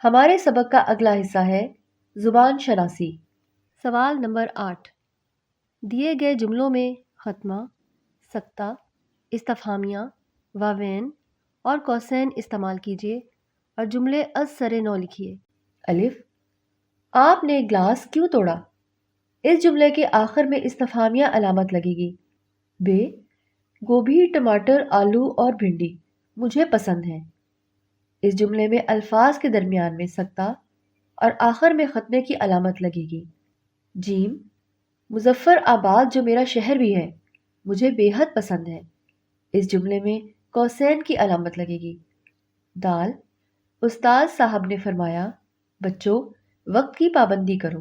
ہمارے سبق کا اگلا حصہ ہے زبان شناسی۔ سوال نمبر 8، دیے گئے جملوں میں ختمہ، سکتہ، استفہامیہ، واوین اور کوسین استعمال کیجیے اور جملے از سر نو لکھیے۔ الف، آپ نے گلاس کیوں توڑا؟ اس جملے کے آخر میں استفہامیہ علامت لگے گی۔ ب، گوبھی، ٹماٹر، آلو اور بھنڈی مجھے پسند ہیں۔ اس جملے میں الفاظ کے درمیان میں سکتہ اور آخر میں ختمے کی علامت لگے گی۔ جیم، مظفر آباد جو میرا شہر بھی ہے مجھے بے حد پسند ہے۔ اس جملے میں کوسین کی علامت لگے گی۔ دال، استاد صاحب نے فرمایا بچوں وقت کی پابندی کرو۔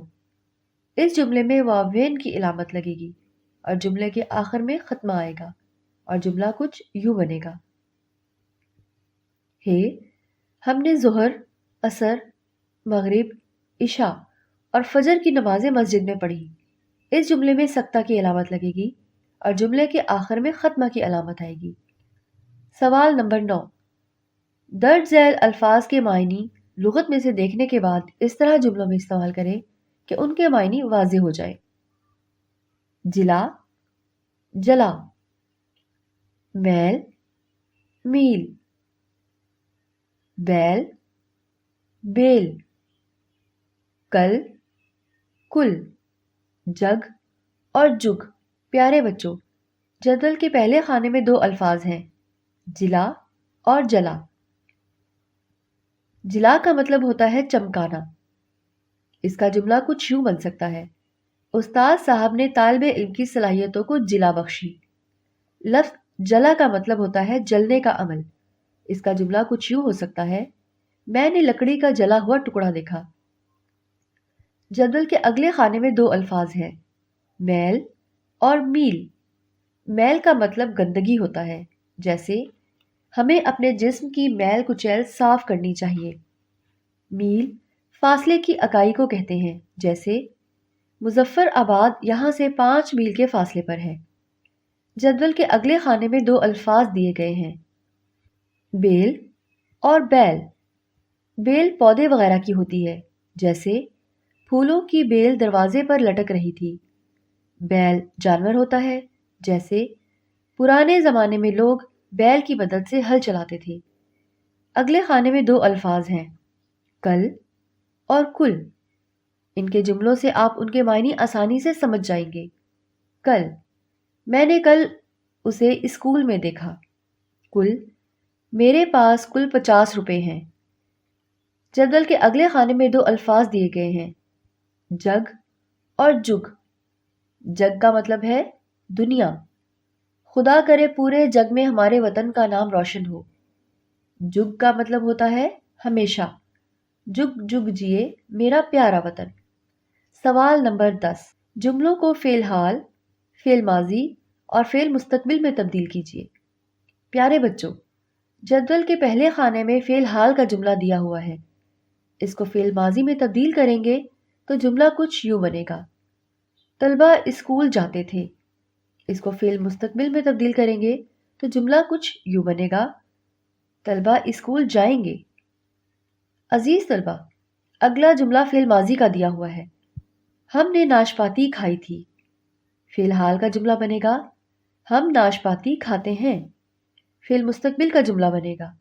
اس جملے میں واوین کی علامت لگے گی اور جملے کے آخر میں ختمہ آئے گا اور جملہ کچھ یوں بنے گا۔ ہے، ہم نے ظہر، عصر، مغرب، عشاء اور فجر کی نمازیں مسجد میں پڑھی۔ اس جملے میں سکتہ کی علامت لگے گی اور جملے کے آخر میں ختمہ کی علامت آئے گی۔ سوال نمبر 9، درج ذیل الفاظ کے معنی لغت میں سے دیکھنے کے بعد اس طرح جملوں میں استعمال کریں کہ ان کے معنی واضح ہو جائے۔ جلا، جلا، میل، میل، بیل، بیل، کل، کل، جگ اور جگ۔ پیارے بچوں، جدول کے پہلے خانے میں دو الفاظ ہیں، جلا اور جلا۔ جلا کا مطلب ہوتا ہے چمکانا۔ اس کا جملہ کچھ یوں بن سکتا ہے، استاد صاحب نے طالب علم کی صلاحیتوں کو جلا بخشی۔ لفظ جلا کا مطلب ہوتا ہے جلنے کا عمل۔ اس کا جملہ کچھ یوں ہو سکتا ہے، میں نے لکڑی کا جلا ہوا ٹکڑا دیکھا۔ جدول کے اگلے خانے میں دو الفاظ ہیں، میل اور میل۔ میل کا مطلب گندگی ہوتا ہے، جیسے ہمیں اپنے جسم کی میل کچیل صاف کرنی چاہیے۔ میل فاصلے کی اکائی کو کہتے ہیں، جیسے مظفر آباد یہاں سے 5 میل کے فاصلے پر ہے۔ جدول کے اگلے خانے میں دو الفاظ دیے گئے ہیں، بیل اور بیل۔ بیل پودے وغیرہ کی ہوتی ہے، جیسے پھولوں کی بیل دروازے پر لٹک رہی تھی۔ بیل جانور ہوتا ہے، جیسے پرانے زمانے میں لوگ بیل کی مدد سے ہل چلاتے تھے۔ اگلے خانے میں دو الفاظ ہیں، کل اور کل۔ ان کے جملوں سے آپ ان کے معنی آسانی سے سمجھ جائیں گے۔ کل، میں نے کل اسے اسکول میں دیکھا۔ کل، میرے پاس کل 50 روپے ہیں۔ جدول کے اگلے خانے میں دو الفاظ دیے گئے ہیں، جگ اور جگ۔ جگ کا مطلب ہے دنیا۔ خدا کرے پورے جگ میں ہمارے وطن کا نام روشن ہو۔ جگ کا مطلب ہوتا ہے ہمیشہ۔ جگ جگ جیے میرا پیارا وطن۔ سوال نمبر 10، جملوں کو فعل حال، فعل ماضی اور فعل مستقبل میں تبدیل کیجیے۔ پیارے بچوں، جدول کے پہلے خانے میں فعل حال کا جملہ دیا ہوا ہے۔ اس کو فعل ماضی میں تبدیل کریں گے تو جملہ کچھ یوں بنے گا، طلبہ اسکول جاتے تھے۔ اس کو فعل مستقبل میں تبدیل کریں گے تو جملہ کچھ یوں بنے گا، طلبہ اسکول جائیں گے۔ عزیز طلبہ، اگلا جملہ فعل ماضی کا دیا ہوا ہے، ہم نے ناشپاتی کھائی تھی۔ فعل حال کا جملہ بنے گا، ہم ناشپاتی کھاتے ہیں۔ فعل مستقبل کا جملہ بنے گا،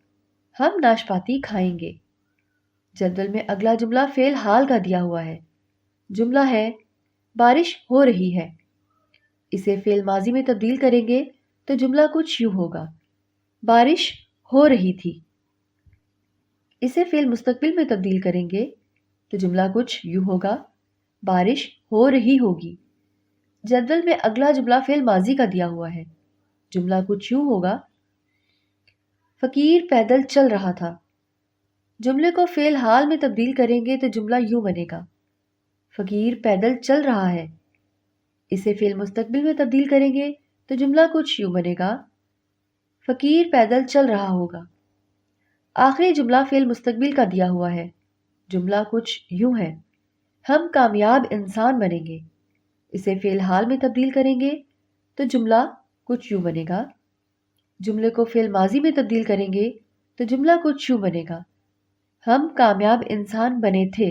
ہم ناشپاتی کھائیں گے۔ جدول میں اگلا جملہ فعل حال کا دیا ہوا ہے، جملہ ہے بارش ہو رہی ہے۔ اسے فعل ماضی میں تبدیل کریں گے تو جملہ کچھ یوں ہوگا، بارش ہو رہی تھی۔ اسے فعل مستقبل میں تبدیل کریں گے تو جملہ کچھ یوں ہوگا، بارش ہو رہی ہوگی۔ جدول میں اگلا جملہ فعل ماضی کا دیا ہوا ہے، جملہ کچھ یوں ہوگا، فقیر پیدل چل رہا تھا۔ جملے کو فعل حال میں تبدیل کریں گے تو جملہ یوں بنے گا، فقیر پیدل چل رہا ہے۔ اسے فعل مستقبل میں تبدیل کریں گے تو جملہ کچھ یوں بنے گا، فقیر پیدل چل رہا ہوگا۔ آخری جملہ فعل مستقبل کا دیا ہوا ہے، جملہ کچھ یوں ہے، ہم کامیاب انسان بنیں گے۔ اسے فعل حال میں تبدیل کریں گے تو جملہ کچھ یوں بنے گا، جملے کو فعل ماضی میں تبدیل کریں گے تو جملہ کچھ یوں بنے گا، ہم کامیاب انسان بنے تھے